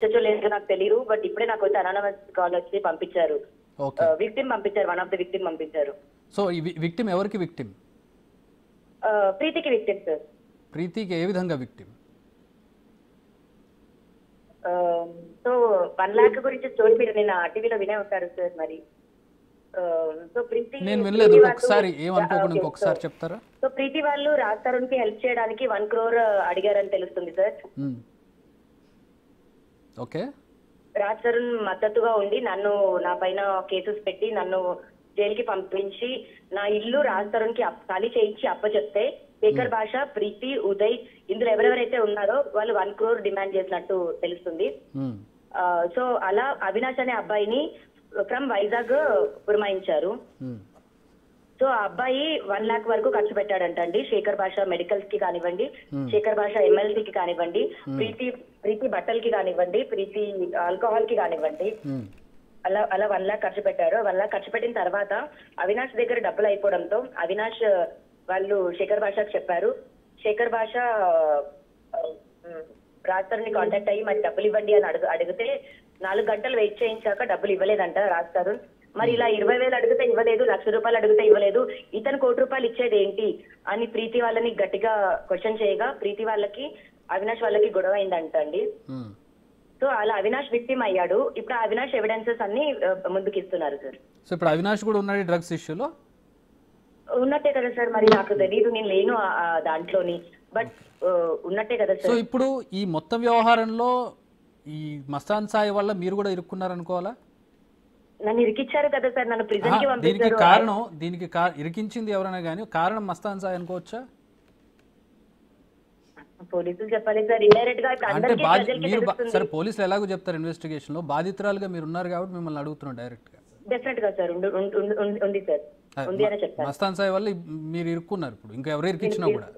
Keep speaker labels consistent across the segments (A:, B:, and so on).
A: లేదు నాకు తెలియదు. బట్ ఇప్పుడే నాకు వచ్చి అనానమస్ కాల్ వచ్చి పంపించారు. విక్టిమ్ పంపించారు. వన్ ఆఫ్ ద విక్టిమ్ పంపించారు.
B: సో ఈ విక్టిమ్ ఎవరికి విక్టిమ్?
A: ప్రీతికి విక్టిమ్ సార్.
B: ప్రీతికి ఏ విధంగా విక్టిమ్?
A: సో 1 lakh గురించి స్టోరీ మీరు నేను టీవీలో వినే ఉంటారు సార్. మరి సో ప్రీతి
B: నేను వినలేదు. ఒకసారి ఏమనుకోకుండా ఇంకొకసారి చెప్తారా?
A: సో ప్రీతి వాళ్ళు రాజ్ తరుణ్ కి హెల్ప్ చేయడానికి 1 crore అడిగారని తెలుస్తుంది సార్.
B: ఓకే.
A: రాజ్ తరుణ్ మద్దతుగా ఉండి నా పైన కేసెస్ పెట్టి నన్ను జైలుకి పంపించి నా ఇల్లు రాజ్ తరుణ్ కి ఖాళీ చేయించి అప్పచెప్తే శేఖర్ భాష, ప్రీతి, ఉదయ్ ఇందులో ఎవరెవరైతే ఉన్నారో వాళ్ళు 1 crore డిమాండ్ చేసినట్టు తెలుస్తుంది. సో అలా అవినాష్ అనే అబ్బాయిని ఫ్రమ్ వైజాగ్ పురమాయించారు. సో ఆ అబ్బాయి 1 lakh వరకు ఖర్చు పెట్టాడంటండి. శేఖర్ భాష మెడికల్స్ కి కానివ్వండి, శేఖర్ భాష MLC కి కానివ్వండి, ప్రీతి బట్టలకి కానివ్వండి, ప్రీతి ఆల్కహాల్ కి కానివ్వండి, అలా 1 lakh ఖర్చు పెట్టారు. 1 lakh ఖర్చు పెట్టిన తర్వాత అవినాష్ దగ్గర డబ్బులు అయిపోవడంతో అవినాష్ వాళ్ళు శేఖర్ భాషకు చెప్పారు. శేఖర్ భాష రాజ్ తరుణ్ ని కాంటాక్ట్ అయ్యి మరి డబ్బులు ఇవ్వండి అని అడిగితే 4 గంటలు వెయిట్ చేయించాక డబ్బులు ఇవ్వలేదంట రాజ్ తరుణ్. మరి ఇలా 20,000 అడిగితే ఇవ్వలేదు, 1,00,000 రూపాయలు అడిగితే ఇవ్వలేదు, ఇతను 1 కోటి రూపాయలు ఇచ్చేది ఏంటి అని ప్రీతి వాళ్ళని గట్టిగా క్వశ్చన్ చేయగా ప్రీతి వాళ్ళకి అవినాష్ వాళ్ళకి గొడవ అయిందంట అండి. సో అలా అవినాష్ విక్టిమ్ అయ్యాడు. ఇప్పుడు అవినాష్ ఎవిడెన్సెస్ అన్ని ముందుకు ఇస్తున్నారు సార్.
B: సో ఇప్పుడు అవినాష్ కూడా ఉన్నాడు డ్రగ్స్ ఇష్యూలో?
A: ఉన్నట్టే కదా సార్. మరి నాకు తెలియదు, నేను లేను దాంట్లోని, బట్ ఉన్నట్టే కదా సార్.
B: సో ఇప్పుడు ఈ మొత్తం వ్యవహారంలో ఈ మస్తాన్ సాయి వల్ల మీరు కూడా ఇరుక్కున్నారనుకోవాలా?
A: నన్ను ఇరికిచ్చారు కదా సార్, నన్ను ప్రిజన్ కి
B: పంపించారు. దీనికి ఇరికించింది ఎవరైనా కానీ కారణం మస్తాన్ సాయి అనుకోవచ్చా?
A: పోలీసులు చెప్పాలి సార్. ఇండైరెక్ట్ గా
B: అంటే సరే పోలీసులు ఎలాగో చెప్తారు ఇన్వెస్టిగేషన్ లో, బాధితురాలుగా మీరు ఉన్నారు కాబట్టి మిమ్మల్ని అడుగుతున్నారు డైరెక్ట్ గా.
A: డెఫినెట్ గా సార్ ఉంది సార్, ఉంది అని చెప్తాను.
B: మస్తాన్ సాయి వల్ల మీరు ఇరుక్కున్నారు. ఇప్పుడు ఇంకా ఎవరు ఇరికించినా కూడా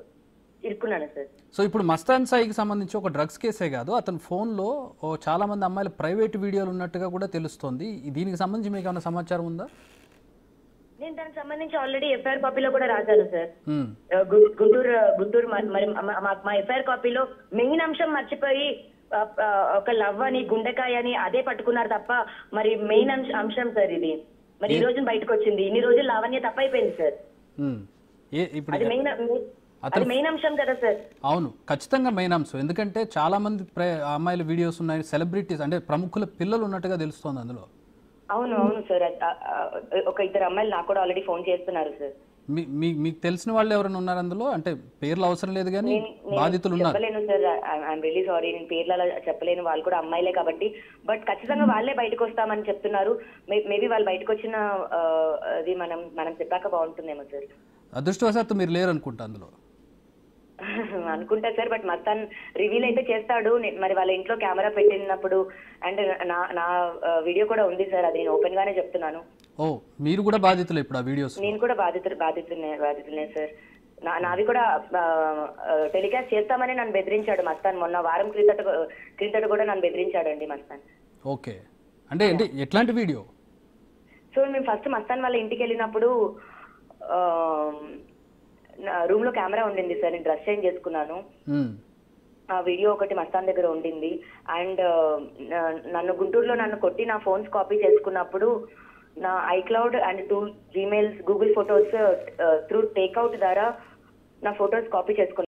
A: ఇరుక్కున్నాను సార్.
B: సో ఇప్పుడు మస్తాన్ సాయికి సంబంధించి ఒక డ్రగ్స్ కేసే కాదు, అతని ఫోన్లో చాలా మంది అమ్మాయిల ప్రైవేట్ వీడియోలు ఉన్నట్టుగా కూడా తెలుస్తోంది. దీనికి సంబంధించి మీకు ఏమైనా సమాచారం ఉందా?
A: నేను దానికి సంబంధించి ఆల్రెడీ ఎఫ్ఐఆర్ కాపీలో కూడా రాశాను సార్. గుంటూరు మరి మా ఎఫ్ఐఆర్ కాపీలో మెయిన్ అంశం మర్చిపోయి ఒక లవ్ అని గుండెకాయ అని అదే పట్టుకున్నారు తప్ప మరి మెయిన్ అంశం సార్ ఇది. మరి ఈ రోజు బయటకు వచ్చింది. ఇన్ని రోజులు లావణ్య తప్పైపోయింది సార్. అది మెయిన్ అంశం కదా సార్.
B: అవును, ఖచ్చితంగా మెయిన్ అంశం. ఎందుకంటే చాలా మంది అమ్మాయిల వీడియోస్ ఉన్నాయి, సెలబ్రిటీస్ అంటే ప్రముఖుల పిల్లలు ఉన్నట్టుగా తెలుస్తోంది అందులో.
A: అవును సార్. ఒక 2 అమ్మాయిలు నాకు కూడా ఆల్రెడీ ఫోన్ చేస్తున్నారు సార్.
B: మీకు తెలిసిన వాళ్ళు ఎవరైనా ఉన్నారు అందులో? అంటే పేర్లు అవసరం లేదు కానీ బాధితులు ఉన్నారు.
A: చెప్పలేను సార్, ఐఎమ్ రియల్లీ సారీ. నేను పేర్లు అలా చెప్పలేను, వాళ్ళు కూడా అమ్మాయిలే కాబట్టి. బట్ ఖచ్చితంగా వాళ్ళే బయటకు వస్తామని చెప్తున్నారు. మేబీ వాళ్ళు బయటకు వచ్చిన అది మనం చెప్పాక బాగుంటుందేమో సార్.
B: అదృష్టవశాత్తు మీరు లేరు అనుకుంటా అందులో.
A: అనుకుంటా సార్, బట్ మస్తాన్ రివీల్ అయితే చేస్తాడు. మరి వాళ్ళ ఇంట్లో కెమెరా పెట్టినప్పుడు అండ్ నా వీడియో కూడా ఉంది సార్, అది నేను ఓపెన్ గానే చెప్తున్నాను.
B: ఓ మీరు కూడా బాధితులు ఇప్పుడు ఆ వీడియోస్?
A: నేను కూడా బాధితులనే సార్. నావి కూడా టెలికాస్ట్ చేస్తామని నన్ను బెదిరించాడు మస్తాన్. మొన్న వారం క్రితట కూడా నన్ను బెదిరించాడండి మస్తాన్.
B: ఓకే, అంటే ఎట్లాంటి వీడియో?
A: సో మేము ఫస్ట్ మస్తాన్ వాళ్ళ ఇంటికి వెళ్ళినప్పుడు రూమ్ లో కెమెరా ఉండింది సార్. నేను డ్రెస్ చేంజ్ చేసుకున్నాను. ఆ వీడియో ఒకటి మస్తాన్ దగ్గర ఉండింది. అండ్ నన్ను గుంటూరులో కొట్టి నా ఫోన్స్ కాపీ చేసుకున్నప్పుడు నా iCloud and 2 Gmails, Google photos through takeout ద్వారా నా ఫొటోస్ కాపీ చేసుకున్నాను.